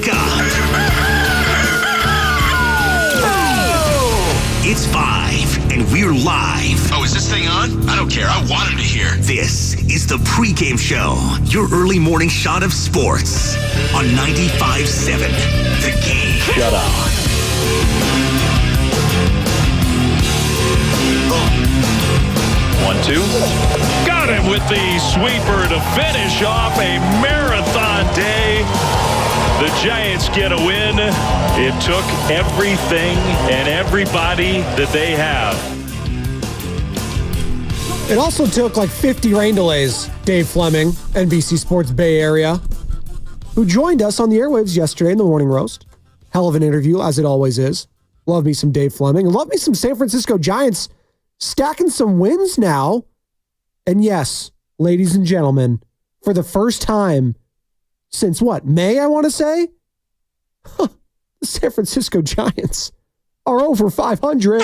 saga. It's 5, and we're live. Oh, is this thing on? I don't care. I want him to hear. This is the Pregame Show, your early morning shot of sports on 95.7 The Game. Shut up. 1-2. Got him with the sweeper to finish off a marathon day. The Giants get a win. It took everything and everybody that they have. It also took like 50 rain delays. Dave Fleming, NBC Sports Bay Area, who joined us on the airwaves yesterday in the morning roast. Hell of an interview, as it always is. Love me some Dave Fleming. And love me some San Francisco Giants stacking some wins now. And yes, ladies and gentlemen, for the first time since what, May, I want to say? The San Francisco Giants are over 500.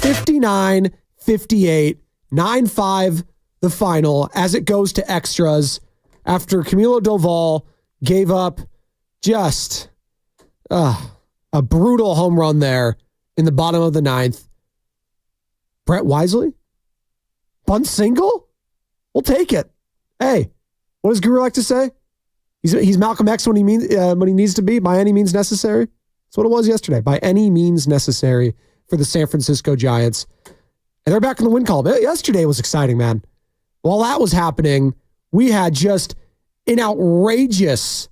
59-58, 9-5 the final as it goes to extras after Camilo Doval gave up just a brutal home run there in the bottom of the ninth. Brett Wisely? Bunt single? We'll take it. Hey, what does Guru like to say? He's Malcolm X when he needs to be, by any means necessary. That's what it was yesterday. By any means necessary for the San Francisco Giants. And they're back in the win column. Yesterday was exciting, man. While that was happening, we had just an outrageous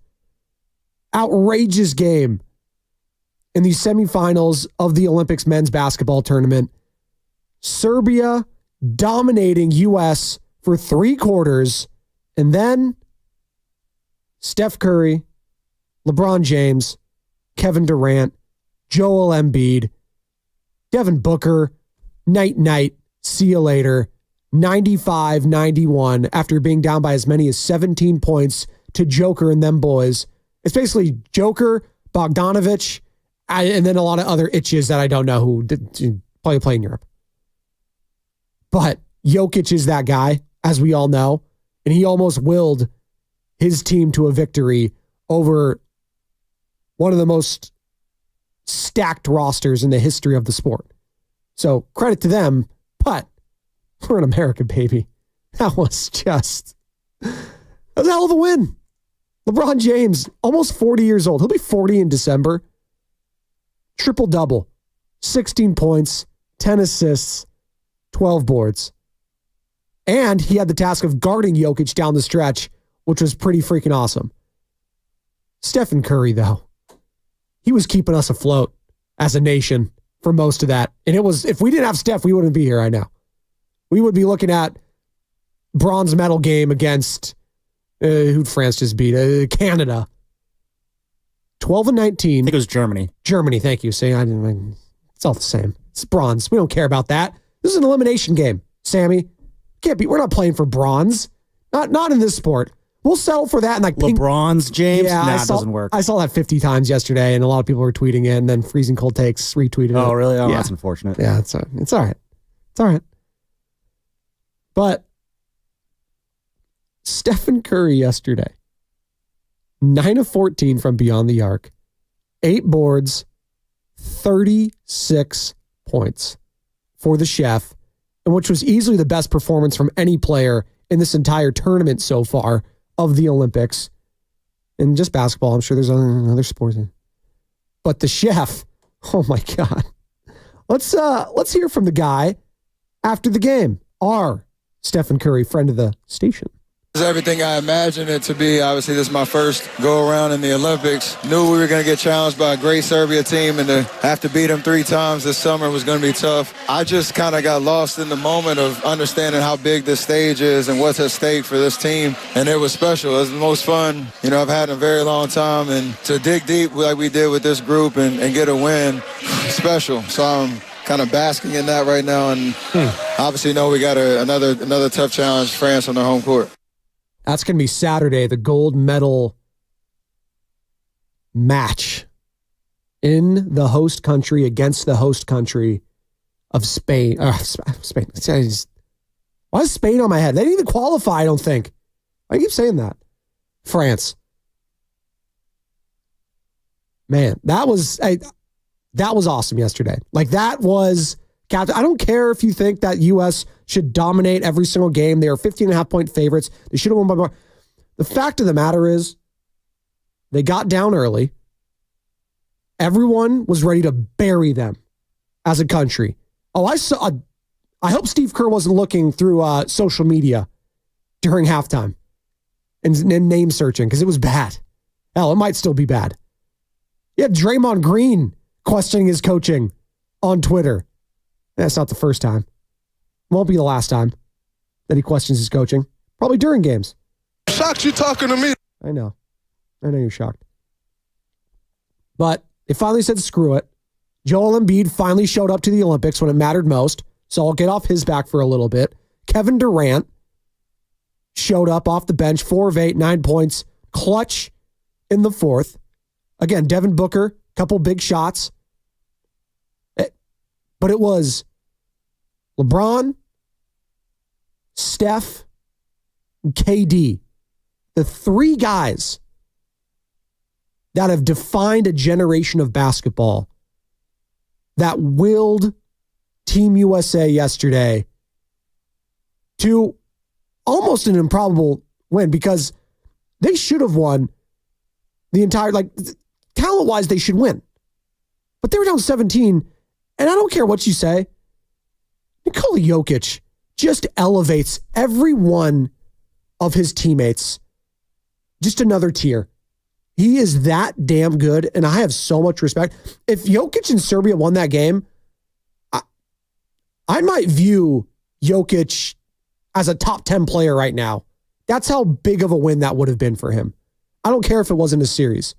game in the semifinals of the Olympics men's basketball tournament. Serbia dominating U.S. for 3 quarters, and then Steph Curry, LeBron James, Kevin Durant, Joel Embiid, Devin Booker, night, see you later, 95-91 after being down by as many as 17 points to Joker and them boys. It's basically Joker, Bogdanovich, and then a lot of other itches that I don't know who play in Europe. But Jokic is that guy, as we all know, and he almost willed his team to a victory over one of the most stacked rosters in the history of the sport. So credit to them, but we're in America, baby. That was a hell of a win. LeBron James, almost 40 years old. He'll be 40 in December. Triple-double. 16 points, 10 assists, 12 boards. And he had the task of guarding Jokic down the stretch, which was pretty freaking awesome. Stephen Curry, though, he was keeping us afloat as a nation for most of that. And it was, if we didn't have Steph, we wouldn't be here right now. We would be looking at bronze medal game against, who'd France just beat? Canada. 12-19. I think it was Germany. Germany, thank you. See, it's all the same. It's bronze. We don't care about that. This is an elimination game, Sammy. We're not playing for bronze. Not in this sport. We'll settle for that. And like LeBron's, James? Yeah, it doesn't work. I saw that 50 times yesterday, and a lot of people were tweeting it, and then Freezing Cold Takes retweeted it. Oh, really? Oh, yeah. That's unfortunate. Yeah, it's all right. It's all right. But Stephen Curry yesterday, 9 of 14 from beyond the arc, 8 boards, 36 points for the chef, and which was easily the best performance from any player in this entire tournament so far of the Olympics. And just basketball, I'm sure there's other sports. But the chef, oh my God. Let's hear from the guy after the game. Our Stephen Curry, friend of the station. It's everything I imagined it to be. Obviously, this is my first go-around in the Olympics. Knew we were going to get challenged by a great Serbia team, and to have to beat them 3 times this summer was going to be tough. I just kind of got lost in the moment of understanding how big this stage is and what's at stake for this team, and it was special. It was the most fun, I've had in a very long time, and to dig deep like we did with this group and get a win, special. So I'm kind of basking in that right now, and obviously know we got another tough challenge, France on their home court. That's going to be Saturday, the gold medal match in the host country against the host country of Spain. Spain. Why is Spain on my head? They didn't even qualify, I don't think. I keep saying that. France. Man, that was awesome yesterday. Like, that was... I don't care if you think that U.S. should dominate every single game. They are 15.5-point favorites. They should have won by more. The fact of the matter is, they got down early. Everyone was ready to bury them as a country. Oh, I hope Steve Kerr wasn't looking through social media during halftime and name searching, because it was bad. Hell, it might still be bad. You had Draymond Green questioning his coaching on Twitter. That's not the first time. Won't be the last time that he questions his coaching. Probably during games. Shocked you talking to me. I know you're shocked. But they finally said screw it. Joel Embiid finally showed up to the Olympics when it mattered most, so I'll get off his back for a little bit. Kevin Durant showed up off the bench, 4 of 8, 9 points, clutch in the fourth. Again, Devin Booker, couple big shots. But it was LeBron, Steph, and KD, the three guys that have defined a generation of basketball that willed Team USA yesterday to almost an improbable win, because they should have won the entire, talent-wise, they should win. But they were down 17, and I don't care what you say, Nikola Jokic just elevates every one of his teammates just another tier. He is that damn good, and I have so much respect. If Jokic and Serbia won that game, I might view Jokic as a top 10 player right now. That's how big of a win that would have been for him. I don't care if it wasn't a series.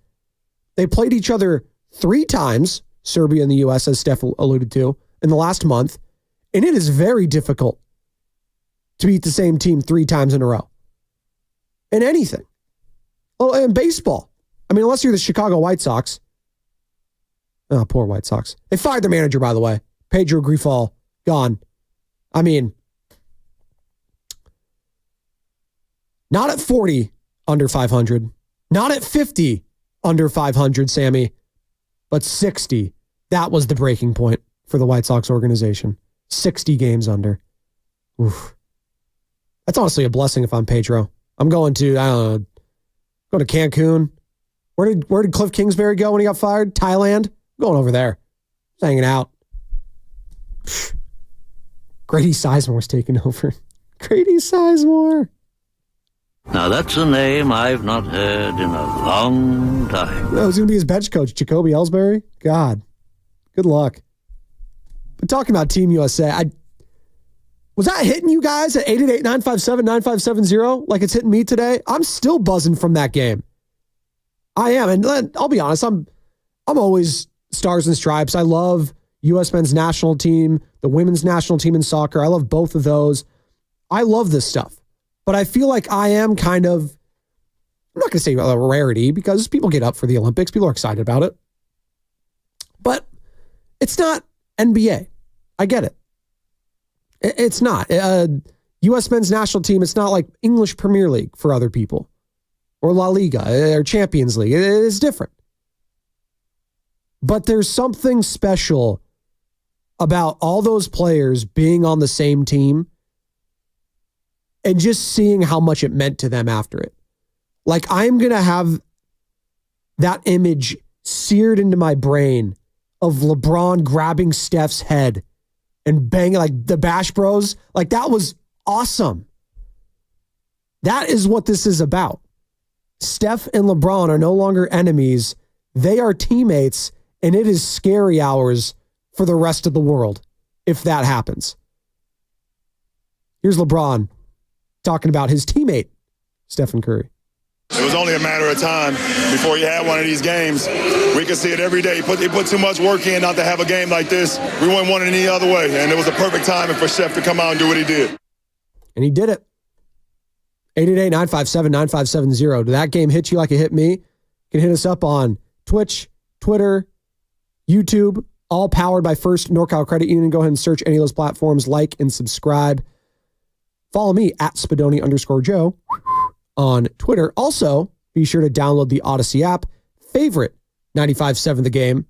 They played each other 3 times, Serbia and the U.S., as Steph alluded to, in the last month, and it is very difficult to beat the same team 3 times in a row. In anything. Oh, in baseball. I mean, unless you're the Chicago White Sox. Oh, poor White Sox. They fired their manager, by the way. Pedro Grifol, gone. I mean, not at 40 under 500. Not at 50 under 500, Sammy. But 60. That was the breaking point for the White Sox organization. 60 games under. Oof. That's honestly a blessing if I'm Pedro. I'm going to, I don't know, going to Cancun. Where did Cliff Kingsbury go when he got fired? Thailand? I'm going over there. Just hanging out. Grady Sizemore's taking over. Grady Sizemore. Now that's a name I've not heard in a long time. No, who's going to be his bench coach? Jacoby Ellsbury? God. Good luck. But talking about Team USA, was that hitting you guys at 888-957-9570 like it's hitting me today? I'm still buzzing from that game. I am. And I'll be honest, I'm always stars and stripes. I love U.S. men's national team, the women's national team in soccer. I love both of those. I love this stuff. But I feel like I am kind of, I'm not going to say a rarity, because people get up for the Olympics. People are excited about it. But it's not NBA. I get it. It's not. U.S. men's national team, it's not like English Premier League for other people, or La Liga, or Champions League. It is different. But there's something special about all those players being on the same team and just seeing how much it meant to them after it. Like, I'm going to have that image seared into my brain of LeBron grabbing Steph's head and banging, like the Bash Bros. Like, that was awesome. That is what this is about. Steph and LeBron are no longer enemies. They are teammates, and it is scary hours for the rest of the world if that happens. Here's LeBron talking about his teammate, Stephen Curry. It was only a matter of time before he had one of these games. We could see it every day. He put too much work in not to have a game like this. We wouldn't want it any other way, and it was a perfect timing for Steph to come out and do what he did. And he did it. 888-957-9570. Did that game hit you like it hit me? You can hit us up on Twitch, Twitter, YouTube, all powered by First NorCal Credit Union. Go ahead and search any of those platforms, like and subscribe. Follow me at Spadoni_Joe on Twitter. Also, be sure to download the Odyssey app, favorite 95.7 The Game,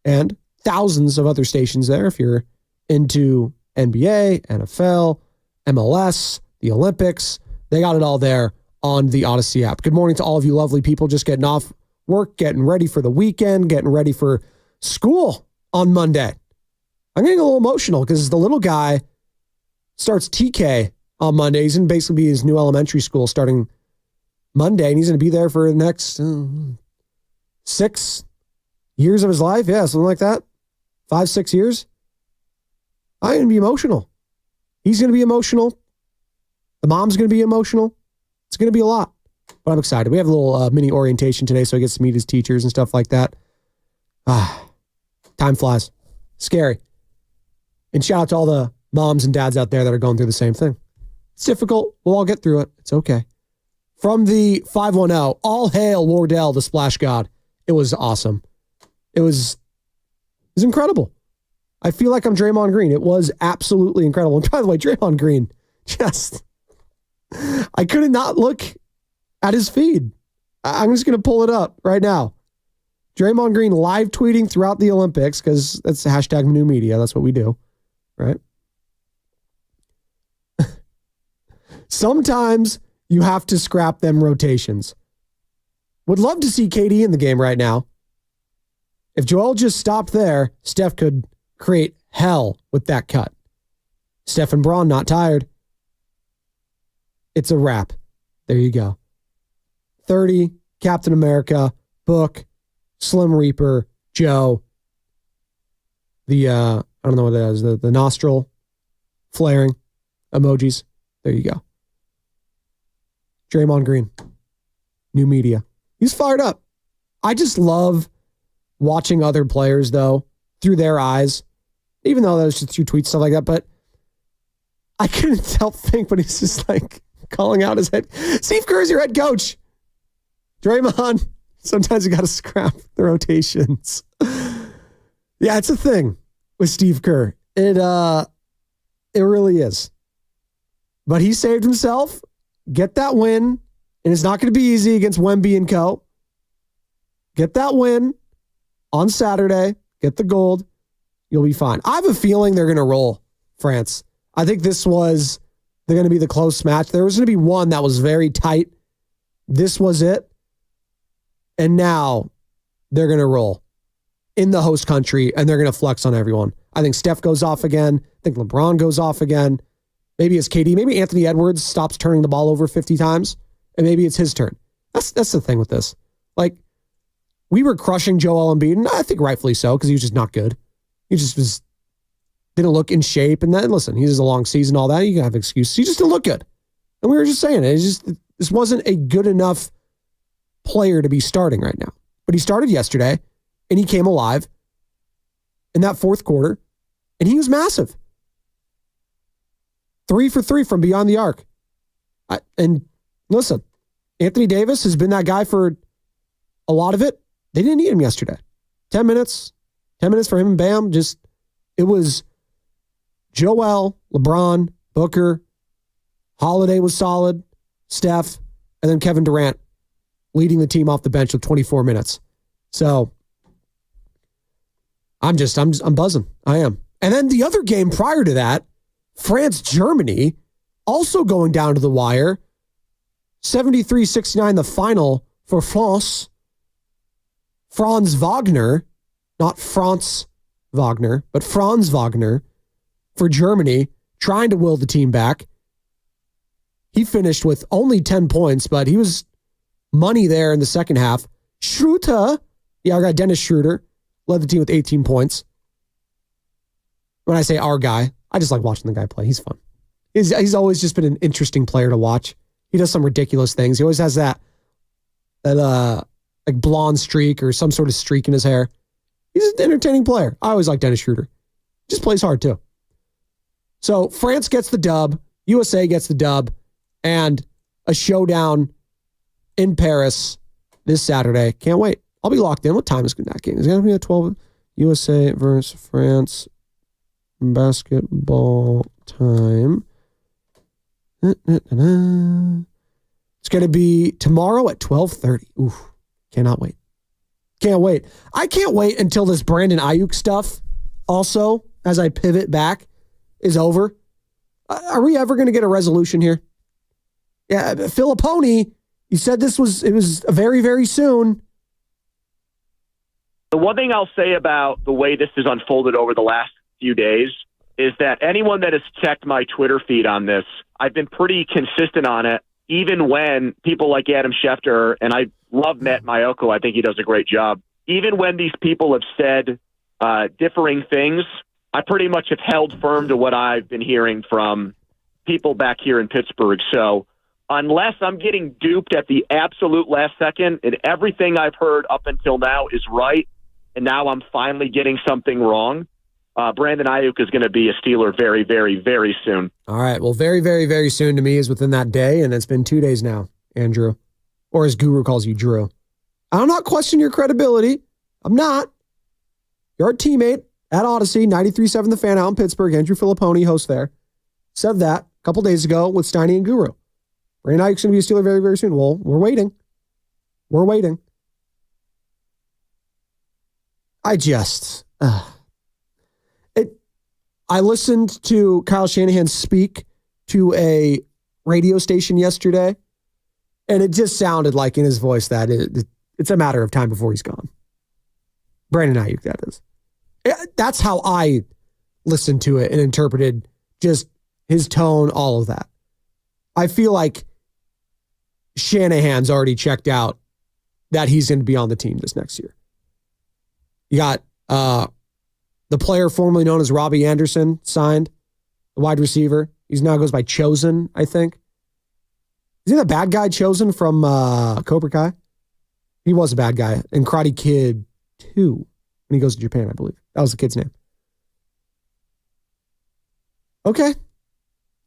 and thousands of other stations there if you're into NBA, NFL, MLS, the Olympics. They got it all there on the Odyssey app. Good morning to all of you lovely people just getting off work, getting ready for the weekend, getting ready for school on Monday. I'm getting a little emotional because the little guy starts TK on Monday. He's going to basically be his new elementary school starting Monday, and he's going to be there for the next 6 years of his life. Yeah, something like that. 5, 6 years. I'm going to be emotional. He's going to be emotional. The mom's going to be emotional. It's going to be a lot, but I'm excited. We have a little mini orientation today, so he gets to meet his teachers and stuff like that. Time flies. Scary. And shout out to all the moms and dads out there that are going through the same thing. It's difficult. We'll all get through it. It's okay. From the 510, all hail Wardell, the splash god. It was awesome. It was incredible. I feel like I'm Draymond Green. It was absolutely incredible. And by the way, Draymond Green, I couldn't not look at his feed. I'm just going to pull it up right now. Draymond Green live tweeting throughout the Olympics, because that's the hashtag new media. That's what we do, right? Sometimes you have to scrap them rotations. Would love to see KD in the game right now. If Joel just stopped there, Steph could create hell with that cut. Steph and Braun not tired. It's a wrap. There you go. 30, Captain America, Book, Slim Reaper, Joe. The, I don't know what that is, the nostril flaring emojis. There you go. Draymond Green. New media. He's fired up. I just love watching other players, though, through their eyes, even though that was just 2 tweets, stuff like that. But I couldn't help think, but he's just like calling out his head. Steve Kerr is your head coach. Draymond, sometimes you got to scrap the rotations. Yeah, it's a thing with Steve Kerr. It really is. But he saved himself. Get that win. And it's not going to be easy against Wemby and co. Get that win on Saturday. Get the gold. You'll be fine. I have a feeling they're going to roll France. I think they're going to be the close match. There was going to be one that was very tight. This was it. And now they're going to roll in the host country, and they're going to flex on everyone. I think Steph goes off again. I think LeBron goes off again. Maybe it's KD. Maybe Anthony Edwards stops turning the ball over 50 times, and maybe it's his turn. That's the thing with this. Like, we were crushing Joel Embiid, and I think rightfully so, because he was just not good. He just didn't look in shape. And then, listen, he has a long season, all that. You can have excuses. He just didn't look good. And we were just saying it. This wasn't a good enough player to be starting right now. But he started yesterday, and he came alive in that fourth quarter, and he was massive. 3 for 3 from beyond the arc. And listen, Anthony Davis has been that guy for a lot of it. They didn't need him yesterday. 10 minutes for him and Bam. It was Joel, LeBron, Booker, Holiday was solid, Steph, and then Kevin Durant leading the team off the bench with 24 minutes. So I'm buzzing. I am. And then the other game prior to that, France-Germany, also going down to the wire. 73-69 the final for France. Franz Wagner, not Franz Wagner, but Franz Wagner for Germany, trying to will the team back. He finished with only 10 points, but he was money there in the second half. Schroeder, our guy Dennis Schroeder, led the team with 18 points. When I say our guy, I just like watching the guy play. He's fun. He's always just been an interesting player to watch. He does some ridiculous things. He always has that like blonde streak or some sort of streak in his hair. He's an entertaining player. I always like Dennis Schroeder. Just plays hard too. So France gets the dub, USA gets the dub, and a showdown in Paris this Saturday. Can't wait. I'll be locked in. What time is that game? Is it going to be at 12? USA versus France basketball time. It's going to be tomorrow at 12:30. Oof. Cannot wait. Can't wait. I can't wait until this Brandon Aiyuk stuff also, as I pivot back, is over. Are we ever going to get a resolution here? Yeah, Filipponi, you said it was very, very soon. The one thing I'll say about the way this has unfolded over the last few days is that anyone that has checked my Twitter feed on this, I've been pretty consistent on it, even when people like Adam Schefter, and I love Matt Mayoko, I think he does a great job, even when these people have said differing things, I pretty much have held firm to what I've been hearing from people back here in Pittsburgh. So unless I'm getting duped at the absolute last second and everything I've heard up until now is right, and now I'm finally getting something wrong, Brandon Aiyuk is going to be a Steeler very, very, very soon. All right. Well, very, very, very soon to me is within that day, and it's been 2 days now, Andrew. Or as Guru calls you, Drew. I'm not questioning your credibility. I'm not. You're a teammate at Odyssey, 93.7 The Fan out in Pittsburgh. Andrew Filipponi, host there, said that a couple days ago with Steiny and Guru. Brandon Aiyuk's going to be a Steeler very, very soon. Well, we're waiting. We're waiting. I listened to Kyle Shanahan speak to a radio station yesterday, and it just sounded like in his voice that it's a matter of time before he's gone. Brandon Aiyuk, that is. That's how I listened to it and interpreted just his tone, all of that. I feel like Shanahan's already checked out that he's going to be on the team this next year. You got the player formerly known as Robbie Anderson signed, the wide receiver. He now goes by Chosen, I think. Is he the bad guy Chosen from Cobra Kai? He was a bad guy in Karate Kid 2 when he goes to Japan, I believe. That was the kid's name. Okay.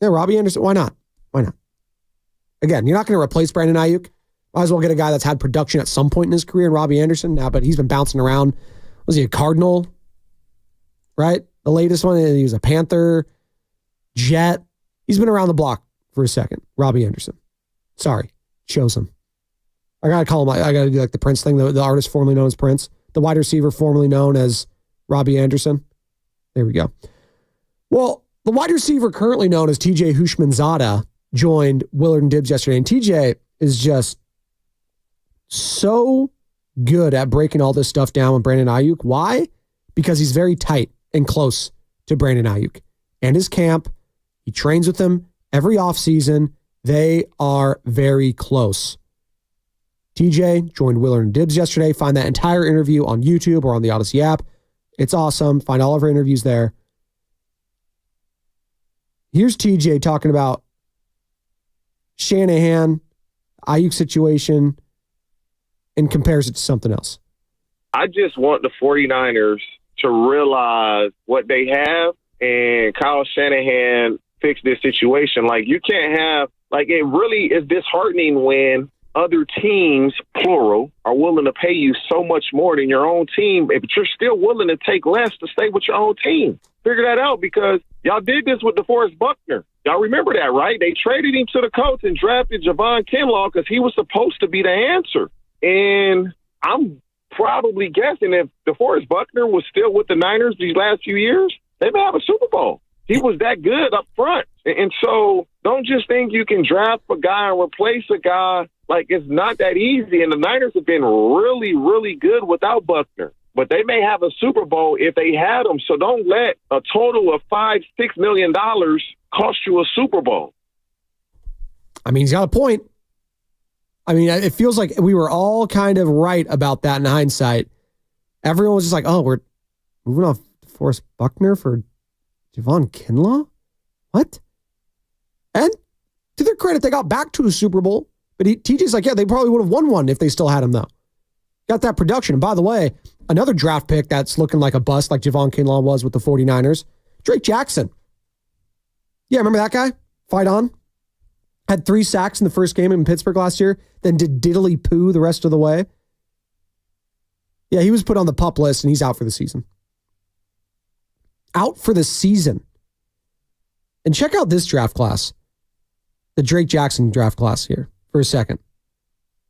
Yeah, Robbie Anderson. Why not? Why not? Again, you're not going to replace Brandon Aiyuk. Might as well get a guy that's had production at some point in his career, Robbie Anderson. Now, but he's been bouncing around. Was he a Cardinal? Right? The latest one, he was a Panther, Jet. He's been around the block for a second. Robbie Anderson. Sorry. Chosen. I got to call him, I got to do like the Prince thing, the artist formerly known as Prince, the wide receiver formerly known as Robbie Anderson. There we go. Well, the wide receiver currently known as TJ Hushmanzada joined Willard and Dibbs yesterday. And TJ is just so good at breaking all this stuff down with Brandon Aiyuk. Why? Because he's very tight and close to Brandon Aiyuk and his camp. He trains with him every offseason. They are very close. TJ joined Willard and Dibbs yesterday. Find that entire interview on YouTube or on the Odyssey app. It's awesome. Find all of our interviews there. Here's TJ talking about Shanahan, Aiyuk situation, and compares it to something else. I just want the 49ers to realize what they have, and Kyle Shanahan fix this situation. Like, you can't have, like, it really is disheartening when other teams, plural, are willing to pay you so much more than your own team, but you're still willing to take less to stay with your own team. Figure that out, because y'all did this with DeForest Buckner. Y'all remember that, right? They traded him to the Colts and drafted Javon Kinlaw because he was supposed to be the answer. And I'm probably guessing if DeForest Buckner was still with the Niners these last few years, they may have a Super Bowl. He was that good up front. And so don't just think you can draft a guy and replace a guy. Like, it's not that easy. And the Niners have been really, really good without Buckner. But they may have a Super Bowl if they had him. So don't let a total of $5-6 million cost you a Super Bowl. I mean, he's got a point. I mean, it feels like we were all kind of right about that in hindsight. Everyone was just like, oh, we're moving off DeForest Buckner for Javon Kinlaw? What? And to their credit, they got back to a Super Bowl. But TJ's like, yeah, they probably would have won one if they still had him, though. Got that production. And by the way, another draft pick that's looking like a bust, like Javon Kinlaw was with the 49ers, Drake Jackson. Yeah, remember that guy? Fight on. Had 3 sacks in the first game in Pittsburgh last year, then did diddly poo the rest of the way. Yeah, he was put on the PUP list, and he's out for the season. out for the season. And check out this draft class, the Drake Jackson draft class here for a second,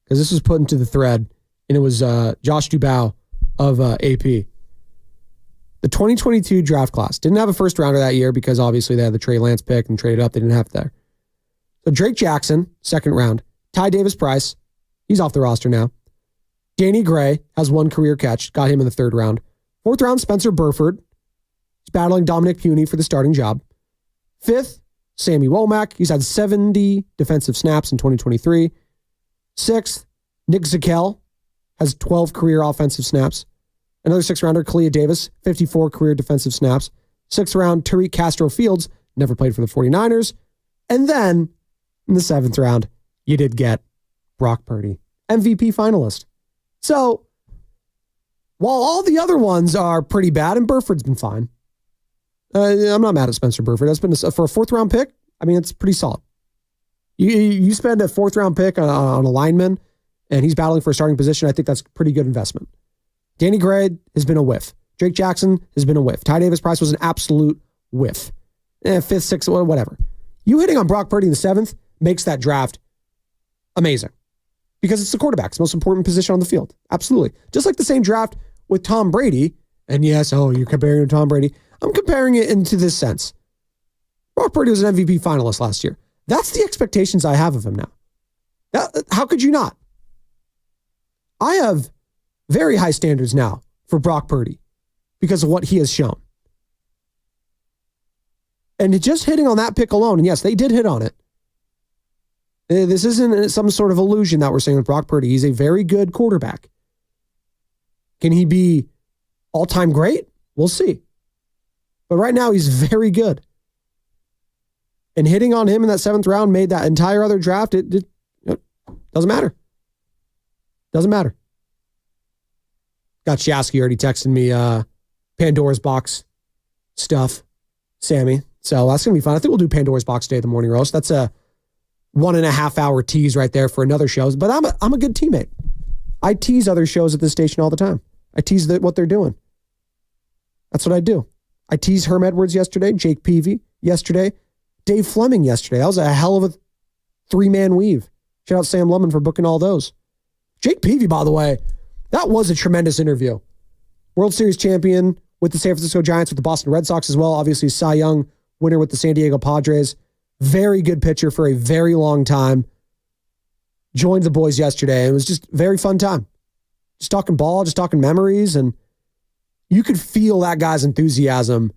because this was put into the thread, and it was Josh Dubow of AP. The 2022 draft class didn't have a first rounder that year because obviously they had the Trey Lance pick and traded up. They didn't have it there. So Drake Jackson, second round. Ty Davis-Price, he's off the roster now. Danny Gray has one career catch, got him in the third round. Fourth round, Spencer Burford. He's battling Dominic Puny for the starting job. Fifth, Sammy Womack. He's had 70 defensive snaps in 2023. Sixth, Nick Zakel has 12 career offensive snaps. Another sixth rounder, Kalia Davis, 54 career defensive snaps. Sixth round, Tariq Castro-Fields, never played for the 49ers. And then, in the seventh round, you did get Brock Purdy, MVP finalist. So, while all the other ones are pretty bad, and Burford's been fine, I'm not mad at Spencer Burford. That's been for a fourth round pick. I mean, it's pretty solid. You spend a fourth round pick on a lineman, and he's battling for a starting position. I think that's a pretty good investment. Danny Gray has been a whiff. Drake Jackson has been a whiff. Ty Davis-Price was an absolute whiff. Fifth, sixth, whatever. You hitting on Brock Purdy in the seventh makes that draft amazing because it's the quarterback. It's the most important position on the field. Absolutely. Just like the same draft with Tom Brady. And yes, you're comparing him to Tom Brady. I'm comparing it into this sense. Brock Purdy was an MVP finalist last year. That's the expectations I have of him now. How could you not? I have very high standards now for Brock Purdy because of what he has shown. And just hitting on that pick alone, and yes, they did hit on it. This isn't some sort of illusion that we're saying with Brock Purdy. He's a very good quarterback. Can he be all-time great? We'll see. But right now, he's very good. And hitting on him in that seventh round made that entire other draft, it doesn't matter. Doesn't matter. Got Shasky already texting me Pandora's Box stuff, Sammy. So that's going to be fun. I think we'll do Pandora's Box Day of the Morning Roast. That's a 1.5 hour tease right there for another show. But I'm a good teammate. I tease other shows at this station all the time. I tease what they're doing. That's what I do. I teased Herm Edwards yesterday, Jake Peavy yesterday, Dave Fleming yesterday. That was a hell of a 3-man weave. Shout out Sam Lemon for booking all those. Jake Peavy, by the way, that was a tremendous interview. World Series champion with the San Francisco Giants, with the Boston Red Sox as well. Obviously, Cy Young winner with the San Diego Padres. Very good pitcher for a very long time. Joined the boys yesterday. It was just a very fun time. Just talking ball, just talking memories, and you could feel that guy's enthusiasm.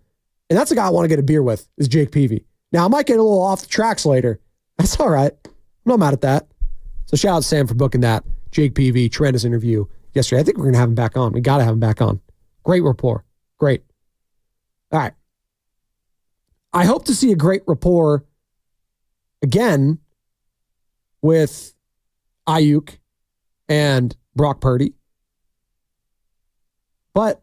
And that's a guy I want to get a beer with, is Jake Peavy. Now, I might get a little off the tracks later. That's all right. I'm not mad at that. So shout out to Sam for booking that. Jake Peavy, tremendous interview yesterday. I think we're going to have him back on. We got to have him back on. Great rapport. Great. All right. I hope to see a great rapport again with Aiyuk and Brock Purdy. But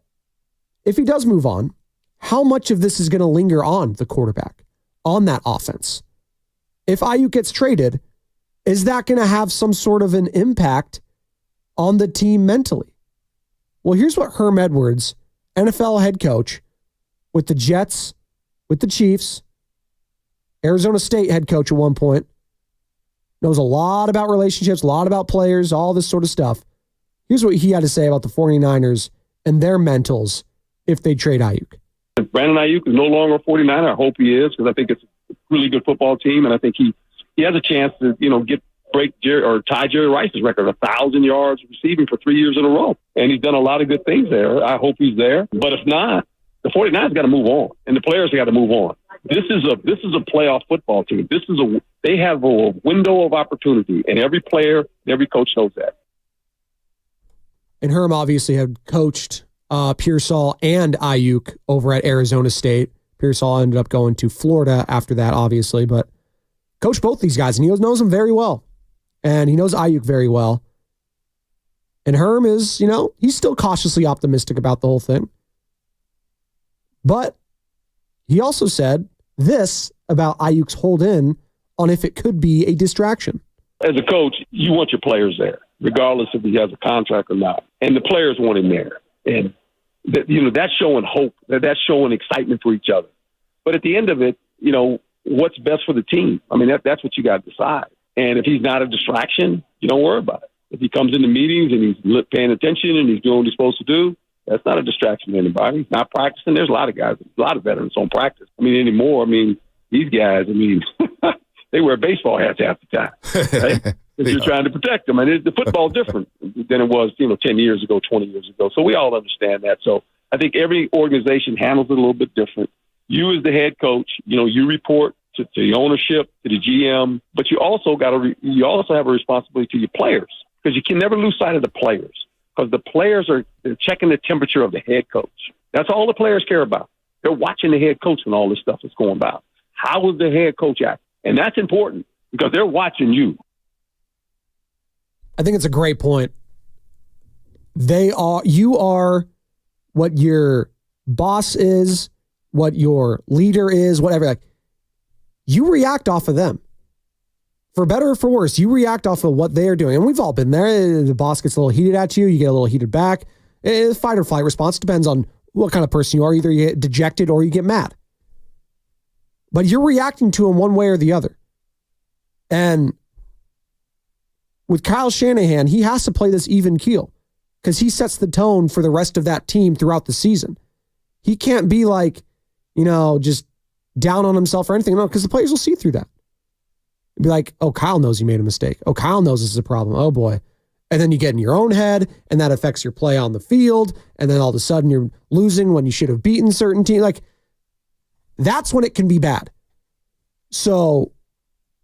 if he does move on, how much of this is going to linger on the quarterback, on that offense? If Aiyuk gets traded, is that going to have some sort of an impact on the team mentally? Well, here's what Herm Edwards, NFL head coach with the Jets, with the Chiefs, Arizona State head coach at one point, knows a lot about relationships, a lot about players, all this sort of stuff. Here's what he had to say about the 49ers and their mentals if they trade Aiyuk. Brandon Aiyuk is no longer a 49er. I hope he is, because I think it's a really good football team, and I think he has a chance to, tie Jerry Rice's record, 1,000 yards receiving for 3 years in a row. And he's done a lot of good things there. I hope he's there. But if not, the 49ers got to move on, and the players got to move on. This is a playoff football team. They have a window of opportunity, and every player, every coach knows that. And Herm obviously had coached Pearsall and Aiyuk over at Arizona State. Pearsall ended up going to Florida after that, obviously, but coached both these guys, and he knows them very well. And he knows Aiyuk very well. And Herm is, he's still cautiously optimistic about the whole thing. But he also said this about Aiyuk's hold in on if it could be a distraction. As a coach, you want your players there, regardless if he has a contract or not. And the players want him there. And, that's showing hope. That's showing excitement for each other. But at the end of it, what's best for the team? I mean, that's what you got to decide. And if he's not a distraction, you don't worry about it. If he comes into meetings and he's paying attention and he's doing what he's supposed to do, that's not a distraction to anybody. He's not practicing. There's a lot of guys, a lot of veterans on practice. I mean, anymore, these guys, they wear baseball hats half the time, right? Because you're trying to them. I mean, the football's different than it was, 10 years ago, 20 years ago. So we all understand that. So I think every organization handles it a little bit different. You as the head coach, you report to the ownership, to the GM, but you also have a responsibility to your players, because you can never lose sight of the players, because the players they're checking the temperature of the head coach. That's all the players care about. They're watching the head coach when all this stuff is going about. How is the head coach acting? And that's important because they're watching you. I think it's a great point. You are what your boss is, what your leader is, whatever. Like, you react off of them. For better or for worse, you react off of what they are doing. And we've all been there. The boss gets a little heated at you. You get a little heated back. It's fight or flight response. Depends on what kind of person you are. Either you get dejected or you get mad. But you're reacting to him one way or the other. And with Kyle Shanahan, he has to play this even keel because he sets the tone for the rest of that team throughout the season. He can't be like, just down on himself or anything. No, because the players will see through that. Be like, oh, Kyle knows he made a mistake. Oh, Kyle knows this is a problem. Oh, boy. And then you get in your own head, and that affects your play on the field. And then all of a sudden you're losing when you should have beaten certain teams. Like, that's when it can be bad. So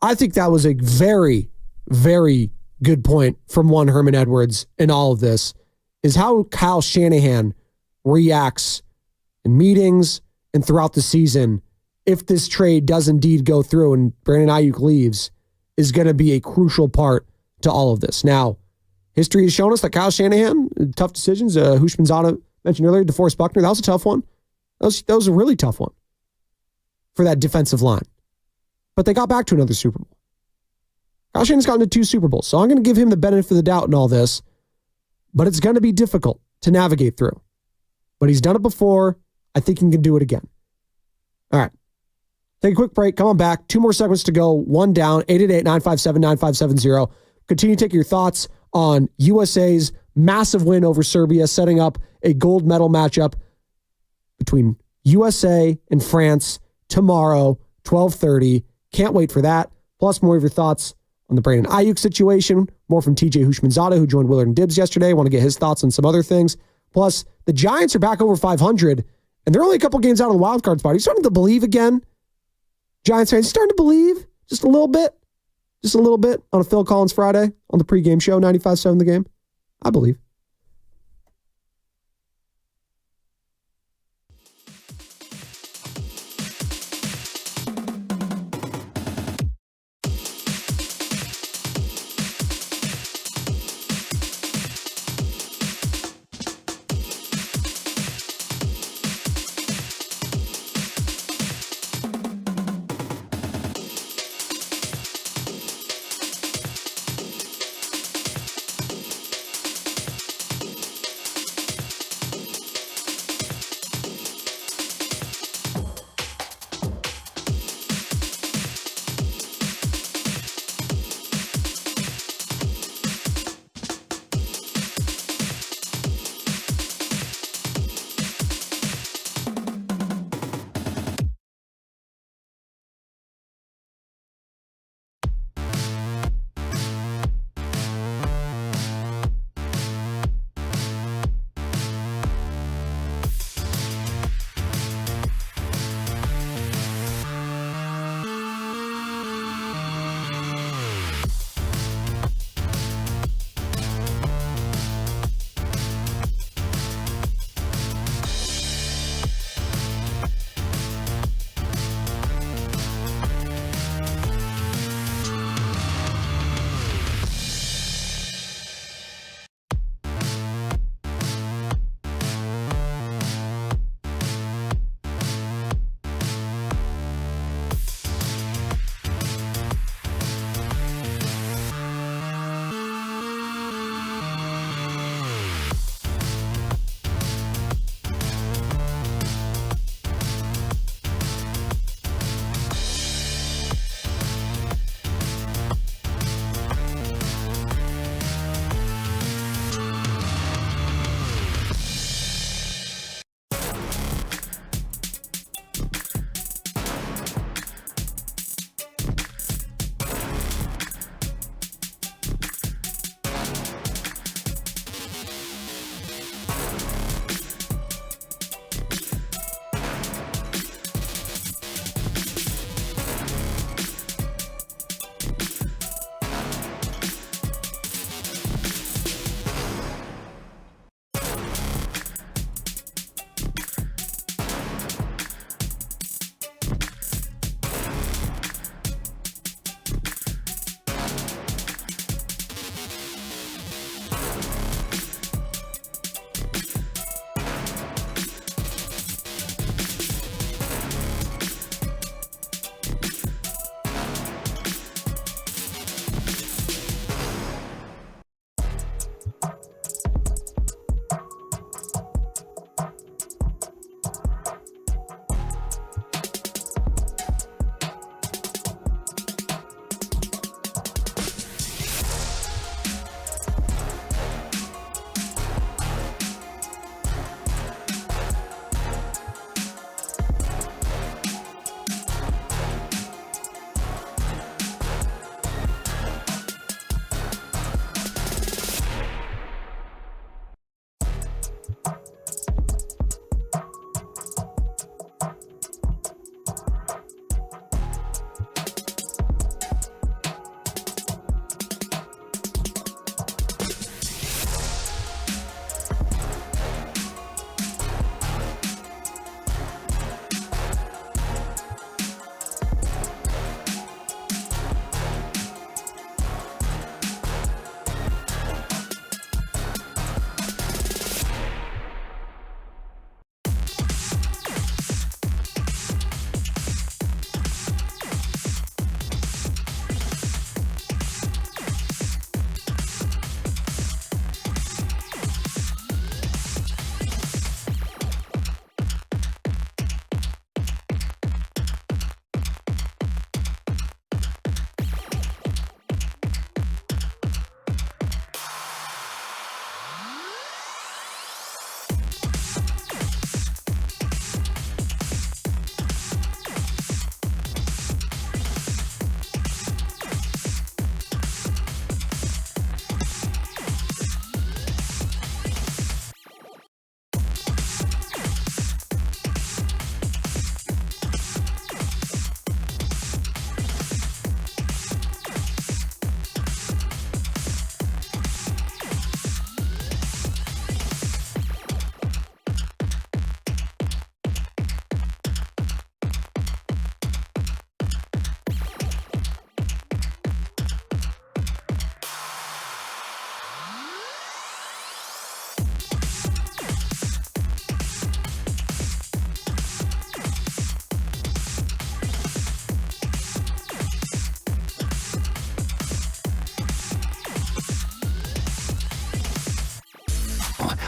I think that was a very, very good point from one Herman Edwards in all of this, is how Kyle Shanahan reacts in meetings and throughout the season. If this trade does indeed go through and Brandon Aiyuk leaves, is going to be a crucial part to all of this. Now, history has shown us that Kyle Shanahan, tough decisions. Hushmanzada mentioned earlier, DeForest Buckner, that was a tough one. That was a really tough one for that defensive line. But they got back to another Super Bowl. Kyle Shanahan's gotten to 2 Super Bowls, so I'm going to give him the benefit of the doubt in all this, but it's going to be difficult to navigate through. But he's done it before. I think he can do it again. All right. Take a quick break. Come on back. 2 more segments to go. 1 down. 888-957-9570. Continue to take your thoughts on USA's massive win over Serbia, setting up a gold medal matchup between USA and France tomorrow, 12:30. Can't wait for that. Plus, more of your thoughts on the Brandon Aiyuk situation. More from TJ Hushmanzada, who joined Willard and Dibbs yesterday. Want to get his thoughts on some other things. Plus, the Giants are back over 500, and they're only a couple games out of the wild card spot. Are you starting to believe again? Giants fans, starting to believe just a little bit on a Phil Collins Friday on the pregame show, 95.7 The Game. I believe.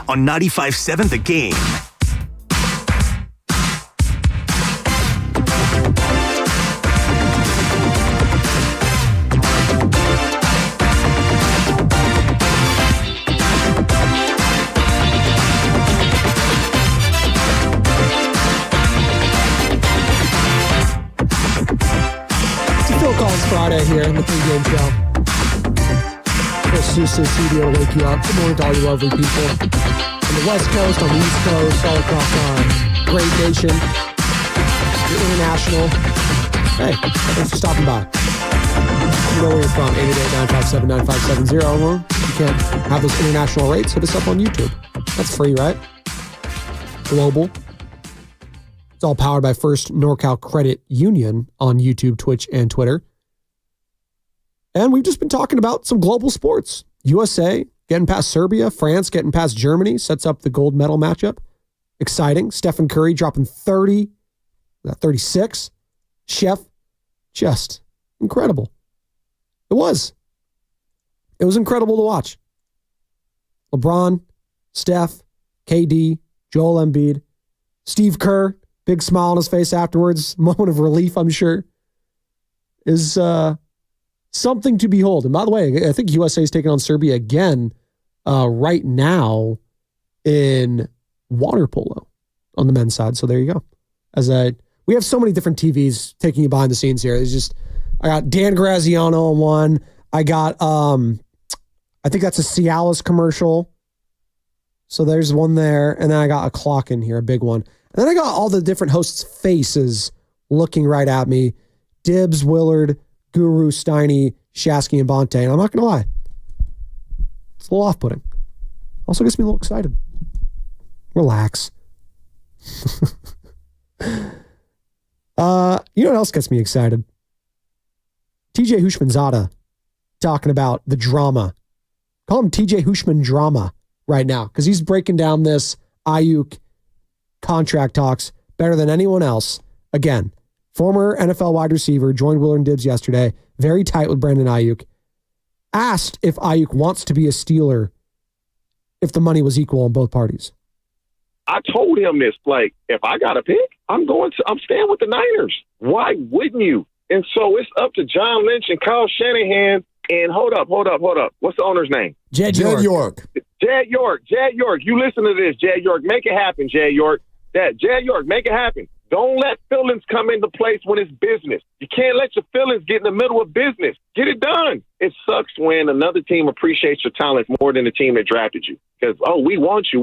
On 95.7 The Game. Friday here in the pregame show. Chris Sousa's studio to wake you up. Good morning to all you lovely people on the West Coast, on the East Coast, all across our great nation. You're international. Hey, thanks for stopping by. You know where you're from, 888-957-9570. Well, you can't have those international rates, hit us up on YouTube. That's free, right? Global. It's all powered by First NorCal Credit Union on YouTube, Twitch, and Twitter. And we've just been talking about some global sports. USA getting past Serbia, France getting past Germany, sets up the gold medal matchup. Exciting. Stephen Curry dropping 30, 36. Chef, just incredible. It was incredible to watch. LeBron, Steph, KD, Joel Embiid, Steve Kerr, big smile on his face afterwards, moment of relief, I'm sure, is something to behold. And by the way, I think USA is taking on Serbia again right now in water polo on the men's side. So there you go. We have so many different TVs taking you behind the scenes here. It's just, I got Dan Graziano on one. I got, I think that's a Cialis commercial. So there's one there. And then I got a clock in here, a big one. And then I got all the different hosts' faces looking right at me. Dibbs, Willard, Guru, Steiny, Shasky, and Bonte. And I'm not going to lie. It's a little off-putting. Also gets me a little excited. Relax. You know what else gets me excited? TJ Hushmanzada talking about the drama Call him TJ Hushman drama right now because he's breaking down this Aiyuk contract talks better than anyone else. Again, former NFL wide receiver, joined Willard and Dibbs yesterday, very tight with Brandon Aiyuk. Asked if Aiyuk wants to be a Steeler if the money was equal on both parties. I told him this, like, if I got to pick, I'm staying with the Niners. Why wouldn't you? And so it's up to John Lynch and Kyle Shanahan. And hold up. What's the owner's name? Jed York. Jed York. You listen to this, Jed York. Make it happen, Jed York. Jed York, make it happen. Don't let feelings come into place when it's business. You can't let your feelings get in the middle of business. Get it done. It sucks when another team appreciates your talent more than the team that drafted you. Because, we want you.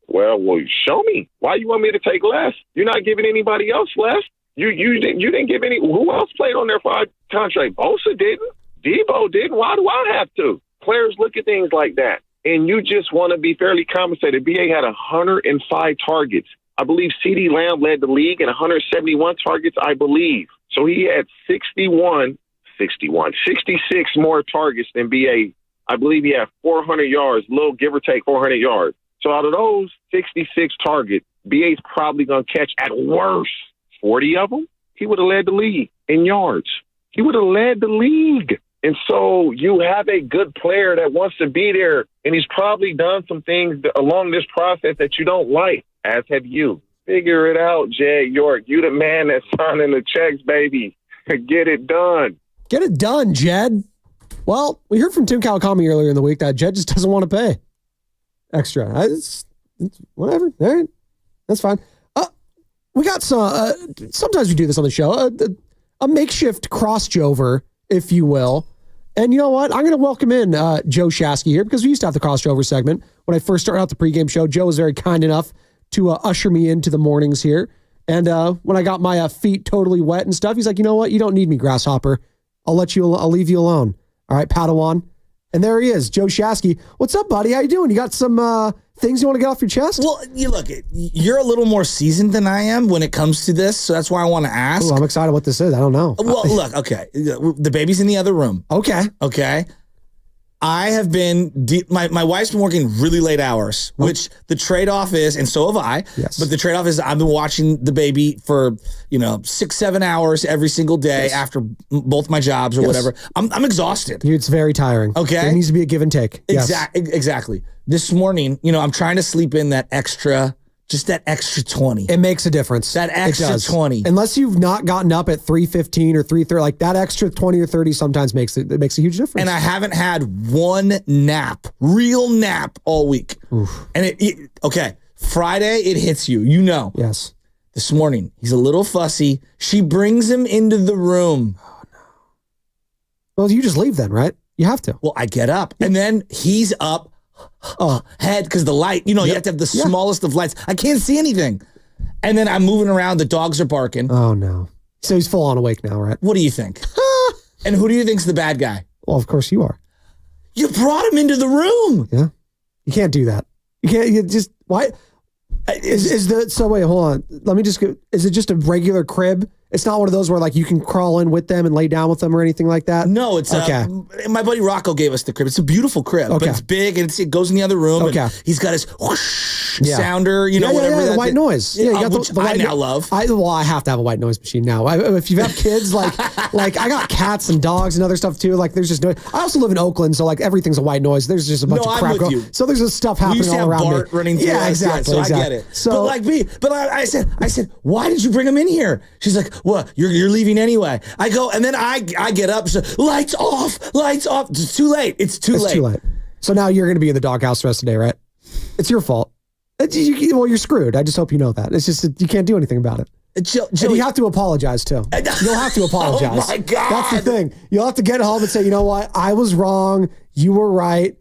Well, show me. Why you want me to take less? You're not giving anybody else less. You didn't give any. Who else played on their 5 contract? Bosa didn't. Debo didn't. Why do I have to? Players look at things like that. And you just want to be fairly compensated. BA had 105 targets. I believe CeeDee Lamb led the league in 171 targets, I believe. So he had 66 more targets than BA. I believe he had 400 yards, little give or take 400 yards. So out of those 66 targets, BA's probably going to catch at worst 40 of them. He would have led the league in yards. He would have led the league. And so you have a good player that wants to be there, and he's probably done some things along this process that you don't like, as have you. Figure it out, Jed York. You the man that's signing the checks, baby. Get it done. Get it done, Jed. Well, we heard from Tim Kawakami earlier in the week that Jed just doesn't want to pay extra. It's whatever. All right. That's fine. We got some, sometimes we do this on the show, a makeshift crossover, if you will. And you know what? I'm going to welcome in Joe Shasky here because we used to have the crossover segment. When I first started out the pregame show, Joe was very kind enough to usher me into the mornings here. And when I got my feet totally wet and stuff, he's like, you know what? You don't need me, Grasshopper. I'll leave you alone. All right, Padawan. And there he is, Joe Shasky. What's up, buddy? How you doing? You got some things you want to get off your chest? Well, you're a little more seasoned than I am when it comes to this, so that's why I want to ask. Ooh, I'm excited what this is. I don't know. Well, look, okay. The baby's in the other room. Okay. I have been, my wife's been working really late hours, which the trade-off is, and so have I, yes. But the trade-off is I've been watching the baby for, 6-7 hours every single day after both my jobs or whatever. I'm exhausted. It's very tiring. Okay. There needs to be a give and take. Exactly. This morning, I'm trying to sleep in that extra 20. It makes a difference. That extra 20. Unless you've not gotten up at 3:15 or 3:30, like that extra 20 or 30 sometimes makes a huge difference. And I haven't had one real nap all week. Oof. And Friday it hits you, Yes. This morning, he's a little fussy. She brings him into the room. Oh no. Well, you just leave then, right? You have to. Well, I get up and then he's up. Head because the light, you have to have the smallest of lights. I can't see anything. And then I'm moving around. The dogs are barking. Oh, no. So he's full on awake now, right? What do you think? And who do you think's the bad guy? Well, of course you are. You brought him into the room. Yeah. You can't do that. Why? Wait, hold on. Let me just go. Is it just a regular crib? It's not one of those where you can crawl in with them and lay down with them or anything like that? No, it's okay. My buddy Rocco gave us the crib. It's a beautiful crib, but it's big and it goes in the other room. Okay. And he's got his whoosh sounder, whatever. The white noise. Yeah, you got which the I now love. I have to have a white noise machine now. If you have kids, I got cats and dogs and other stuff too. There's just noise. I also live in Oakland, so everything's a white noise. There's just a bunch of crap I'm with you. So there's just stuff happening all around Bart me. Running through exactly. So I get it. So, I said, why did you bring him in here? She's like, what? You're leaving anyway. I go, and then I get up. So, lights off. It's too late. It's too late. So now you're going to be in the doghouse the rest of the day, right? It's your fault. You're screwed. I just hope you know that. It's just you can't do anything about it. And you have to apologize too. You'll have to apologize. Oh my God. That's the thing. You'll have to get home and say, you know what? I was wrong. You were right.